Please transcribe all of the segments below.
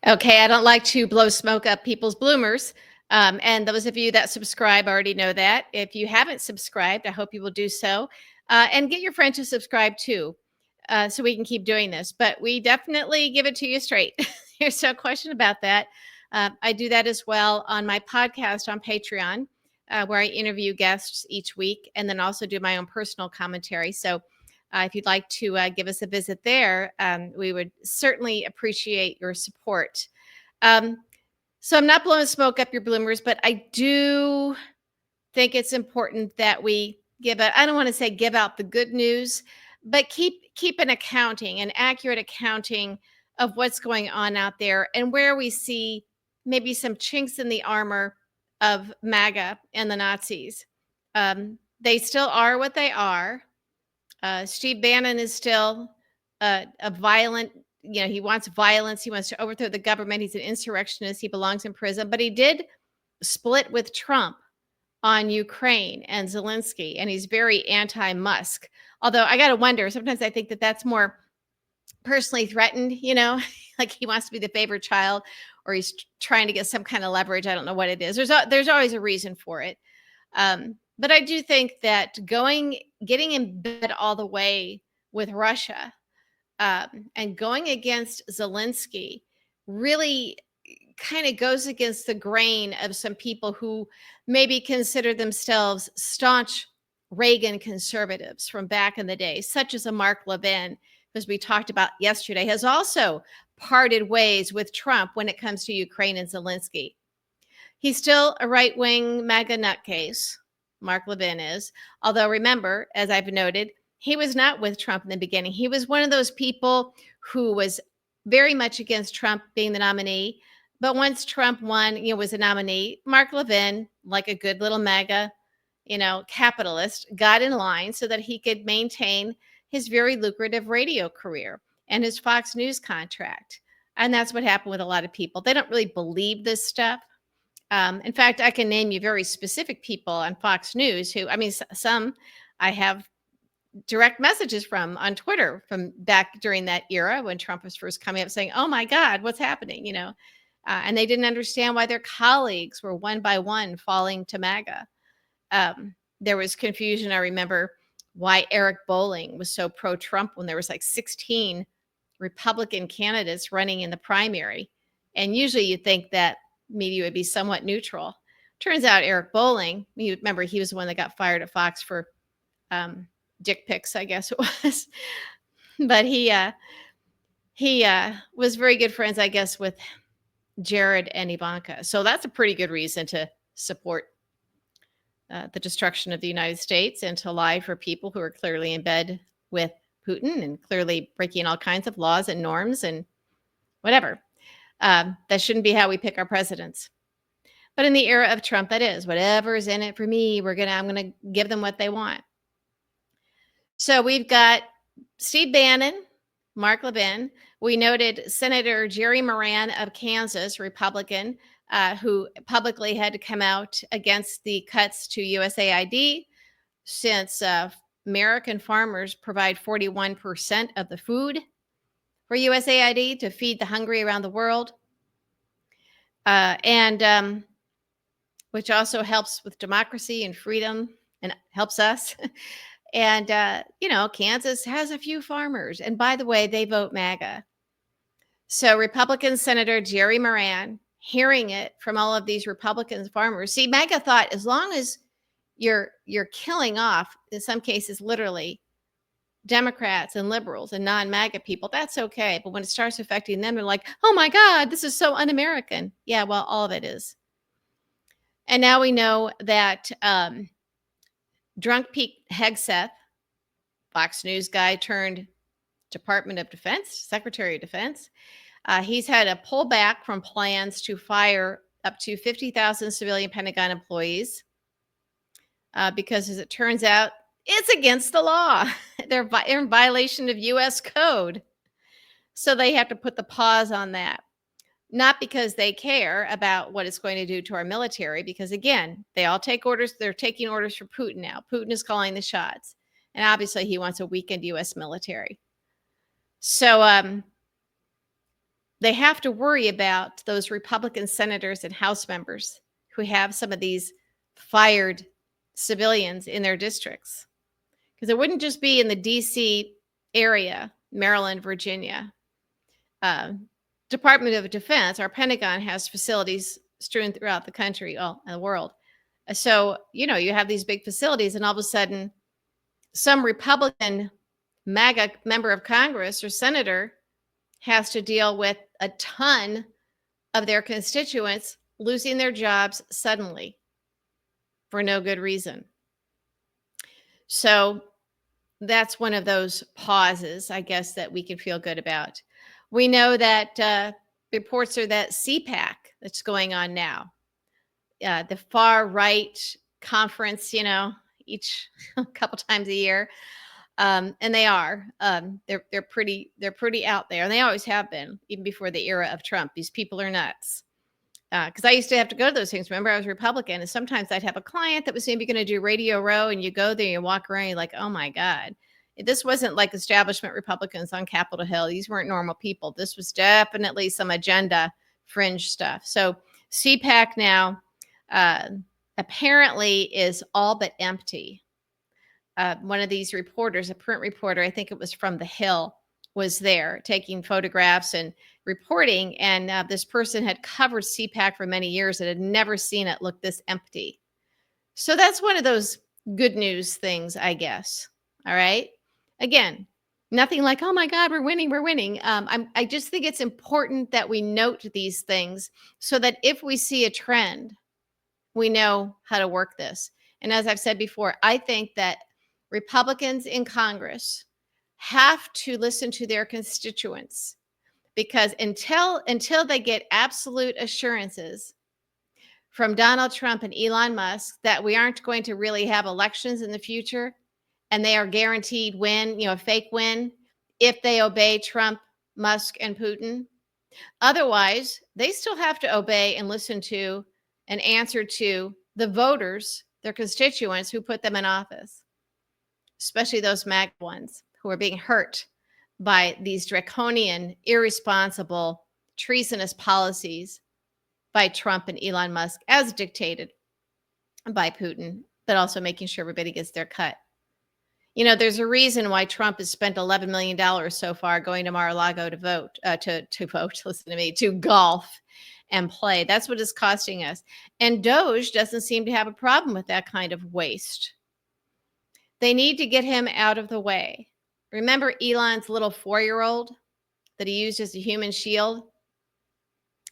Okay, I don't like to blow smoke up people's bloomers. And those of you that subscribe already know that. If you haven't subscribed, I hope you will do so. And get your friend to subscribe too, so we can keep doing this. But we definitely give it to you straight. There's no question about that. I do that as well on my podcast on Patreon, where I interview guests each week and then also do my own personal commentary. So if you'd like to give us a visit there, we would certainly appreciate your support. Um, so I'm not blowing smoke up your bloomers, but I do think it's important that we I don't want to say give out the good news, but keep an accurate accounting of what's going on out there and where we see maybe some chinks in the armor of MAGA and the Nazis. They still are what they are. Steve Bannon is still a violent, he wants violence. He wants to overthrow the government. He's an insurrectionist. He belongs in prison. But he did split with Trump on Ukraine and Zelensky, and he's very anti-Musk. Although I got to wonder, sometimes I think that that's more personally threatened, like he wants to be the favorite child or he's trying to get some kind of leverage. I don't know what it is. There's always a reason for it. But I do think that getting in bed all the way with Russia and going against Zelensky really kind of goes against the grain of some people who maybe consider themselves staunch Reagan conservatives from back in the day, such as a Mark Levin, as we talked about yesterday, has also parted ways with Trump when it comes to Ukraine and Zelensky. He's still a right-wing MAGA nutcase. Mark Levin is. Although remember, as I've noted, he was not with Trump in the beginning. He was one of those people who was very much against Trump being the nominee. But once Trump won, was a nominee, Mark Levin, like a good little MAGA, capitalist, got in line so that he could maintain his very lucrative radio career and his Fox News contract. And that's what happened with a lot of people. They don't really believe this stuff. In fact, I can name you very specific people on Fox News who, some I have direct messages from on Twitter from back during that era when Trump was first coming up saying, oh my God, what's happening? And they didn't understand why their colleagues were one by one falling to MAGA. There was confusion. I remember why Eric Bolling was so pro-Trump when there was like 16 Republican candidates running in the primary. And usually you'd think that media would be somewhat neutral. Turns out Eric Bolling, you remember he was the one that got fired at Fox for dick pics, I guess it was. But he was very good friends, I guess, with Jared and Ivanka. So that's a pretty good reason to support the destruction of the United States and to lie for people who are clearly in bed with Putin and clearly breaking all kinds of laws and norms and whatever. That shouldn't be how we pick our presidents. But in the era of Trump, that is whatever is in it for me. I'm going to give them what they want. So we've got Steve Bannon, Mark Levin. We noted Senator Jerry Moran of Kansas, Republican, who publicly had to come out against the cuts to USAID since American farmers provide 41% of the food for USAID to feed the hungry around the world. And which also helps with democracy and freedom and helps us. And, Kansas has a few farmers. And by the way, they vote MAGA. So Republican Senator Jerry Moran, hearing it from all of these Republican farmers. See, MAGA thought as long as you're killing off, in some cases, literally, Democrats and liberals and non-MAGA people, that's okay. But when it starts affecting them, they're like, oh my God, this is so un-American. Yeah, well, all of it is. And now we know that Drunk Pete Hegseth, Fox News guy turned Department of Defense, Secretary of Defense, he's had a pullback from plans to fire up to 50,000 civilian Pentagon employees because, as it turns out, it's against the law. They're in violation of U.S. code. So they have to put the pause on that. Not because they care about what it's going to do to our military, because, again, they all take orders. They're taking orders from Putin now. Putin is calling the shots. And obviously, he wants a weakened U.S. military. So they have to worry about those Republican senators and House members who have some of these fired civilians in their districts. Because it wouldn't just be in the DC area, Maryland, Virginia. Department of Defense, our Pentagon has facilities strewn throughout the country, well, and the world. So, you have these big facilities, and all of a sudden, some Republican MAGA member of Congress or senator has to deal with a ton of their constituents losing their jobs suddenly for no good reason. So that's one of those pauses, I guess, that we can feel good about. We know that reports are that CPAC that's going on now, the far right conference, each a couple times a year. And they are. They're pretty out there, and they always have been, even before the era of Trump. These people are nuts. Because I used to have to go to those things. Remember, I was Republican, and sometimes I'd have a client that was maybe going to do Radio Row, and you go there, you walk around, you're like, oh my God. This wasn't like establishment Republicans on Capitol Hill. These weren't normal people. This was definitely some agenda fringe stuff. So CPAC now apparently is all but empty. One of these reporters, a print reporter, I think it was from The Hill, was there taking photographs and reporting. And this person had covered CPAC for many years and had never seen it look this empty. So that's one of those good news things, I guess. All right. Again, nothing like, oh my God, we're winning, we're winning. I just think it's important that we note these things so that if we see a trend, we know how to work this. And as I've said before, I think that Republicans in Congress have to listen to their constituents, because until they get absolute assurances from Donald Trump and Elon Musk that we aren't going to really have elections in the future, and they are guaranteed win, a fake win, if they obey Trump, Musk, and Putin. Otherwise, they still have to obey and listen to and answer to the voters, their constituents who put them in office, especially those MAGA ones who are being hurt by these draconian, irresponsible, treasonous policies by Trump and Elon Musk, as dictated by Putin, but also making sure everybody gets their cut. There's a reason why Trump has spent $11 million so far going to Mar-a-Lago to vote, listen to me, to golf and play. That's what it's costing us. And Doge doesn't seem to have a problem with that kind of waste. They need to get him out of the way. Remember Elon's little 4-year-old that he used as a human shield?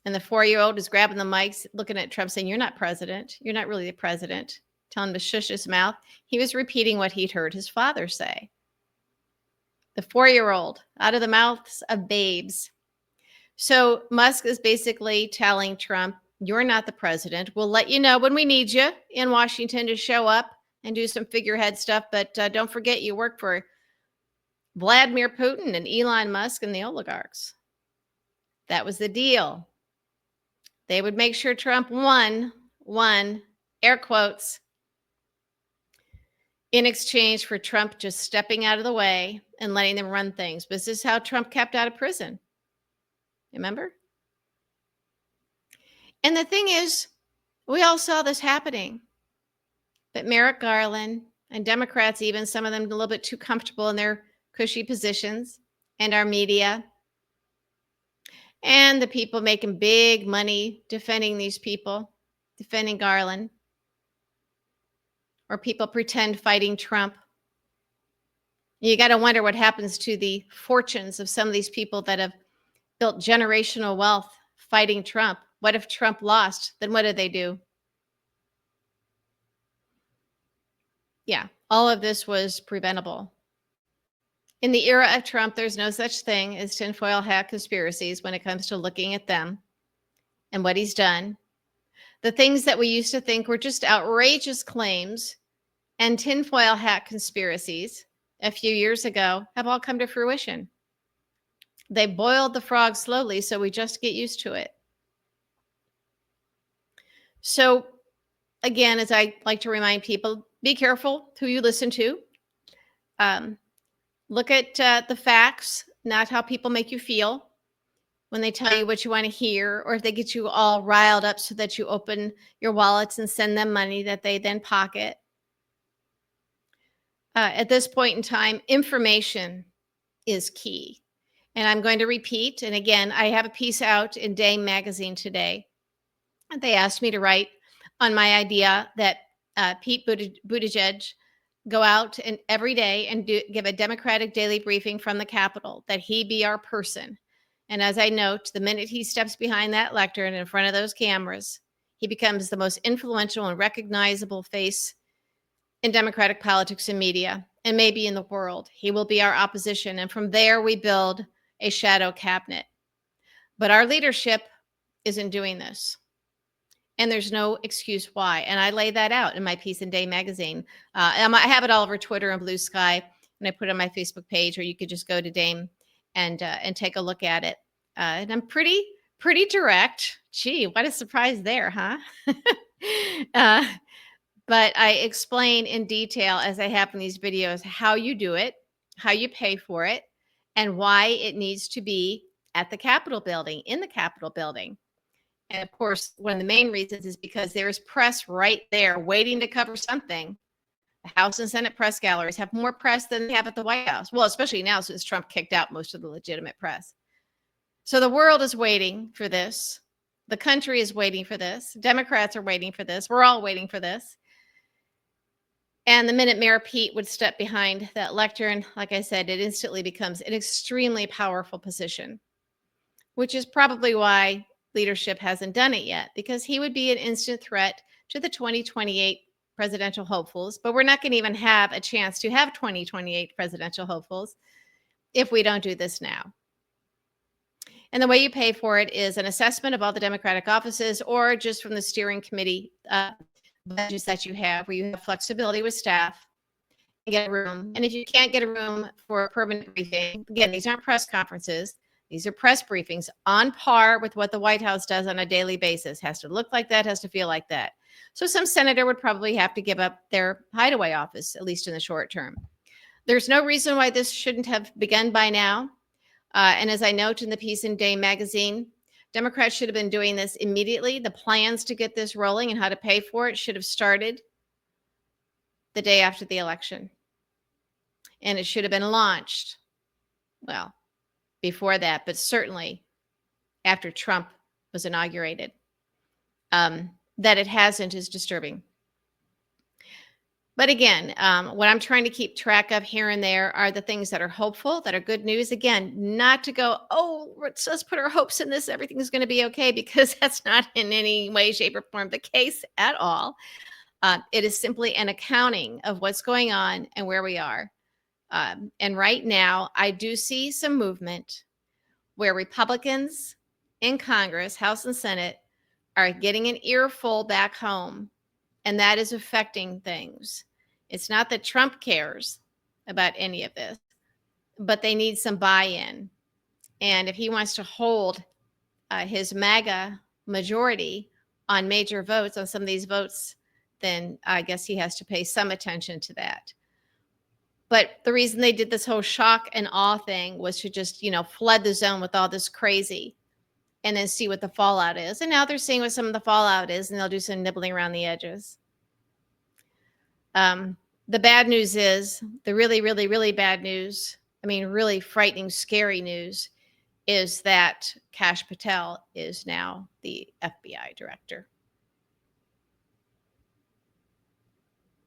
And the 4-year-old is grabbing the mics, looking at Trump saying, you're not president. You're not really the president. Telling him to shush his mouth. He was repeating what he'd heard his father say. The 4-year-old, out of the mouths of babes. So Musk is basically telling Trump, you're not the president. We'll let you know when we need you in Washington to show up and do some figurehead stuff. But don't forget, you work for Vladimir Putin and Elon Musk and the oligarchs. That was the deal. They would make sure Trump won, air quotes, in exchange for Trump just stepping out of the way and letting them run things. But this is how Trump kept out of prison. Remember? And the thing is, we all saw this happening. But Merrick Garland and Democrats, even some of them a little bit too comfortable in their cushy positions, and our media, and the people making big money defending these people, defending Garland, or people pretend fighting Trump. You got to wonder what happens to the fortunes of some of these people that have built generational wealth fighting Trump. What if Trump lost? Then what do they do? Yeah, all of this was preventable. In the era of Trump, there's no such thing as tinfoil hat conspiracies when it comes to looking at them and what he's done. The things that we used to think were just outrageous claims and tinfoil hat conspiracies a few years ago have all come to fruition. They boiled the frog slowly, so we just get used to it. So, again, as I like to remind people, be careful who you listen to. Look at the facts, not how people make you feel. when they tell you what you want to hear, or if they get you all riled up so that you open your wallets and send them money that they then pocket. At this point in time, information is key. And I'm going to repeat. And again, I have a piece out in Dame magazine today. They asked me to write on my idea that Pete Buttigieg go out and every day and give a Democratic daily briefing from the Capitol, that he be our person. And as I note, the minute he steps behind that lectern in front of those cameras, he becomes the most influential and recognizable face in Democratic politics and media, and maybe in the world. He will be our opposition. And from there, we build a shadow cabinet. But our leadership isn't doing this. And there's no excuse why. And I lay that out in my piece in Day magazine. I have it all over Twitter and Blue Sky, and I put it on my Facebook page, or you could just go to Dame and take a look at it. And I'm pretty direct. Gee, what a surprise there, huh? But I explain in detail, as I have in these videos, how you do it, how you pay for it, and why it needs to be at the Capitol building, in the Capitol building. And of course, one of the main reasons is because there's press right there waiting to cover something. The House and Senate press galleries have more press than they have at the White House. Well, especially now since Trump kicked out most of the legitimate press. So the world is waiting for this. The country is waiting for this. Democrats are waiting for this. We're all waiting for this. And the minute Mayor Pete would step behind that lectern, like I said, it instantly becomes an extremely powerful position, which is probably why leadership hasn't done it yet, because he would be an instant threat to the 2028 presidential hopefuls. But we're not going to even have a chance to have 2028 presidential hopefuls if we don't do this now. And the way you pay for it is an assessment of all the Democratic offices, or just from the steering committee budgets that you have, where you have flexibility with staff and get a room. And if you can't get a room for a permanent briefing, again, these aren't press conferences. These are press briefings on par with what the White House does on a daily basis. Has to look like that, has to feel like that. So some senator would probably have to give up their hideaway office, at least in the short term. There's no reason why this shouldn't have begun by now. And as I note in the piece in Day magazine, Democrats should have been doing this immediately. The plans to get this rolling and how to pay for it should have started the day after the election. And it should have been launched, well, before that, but certainly after Trump was inaugurated. That it hasn't is disturbing. But again, what I'm trying to keep track of here and there are the things that are hopeful, that are good news. Again, not to go, oh, let's put our hopes in this, everything's going to be okay, because that's not in any way, shape, or form the case at all. It is simply an accounting of what's going on and where we are. And right now, I do see some movement where Republicans in Congress, House and Senate, are getting an earful back home. And that is affecting things. It's not that Trump cares about any of this, but they need some buy-in. And if he wants to hold his MAGA majority on major votes, on some of these votes, then I guess he has to pay some attention to that. But the reason they did this whole shock and awe thing was to just, flood the zone with all this crazy and then see what the fallout is. And now they're seeing what some of the fallout is, and they'll do some nibbling around the edges. The bad news is, the really, really, really bad news, really frightening, scary news, is that Kash Patel is now the FBI director.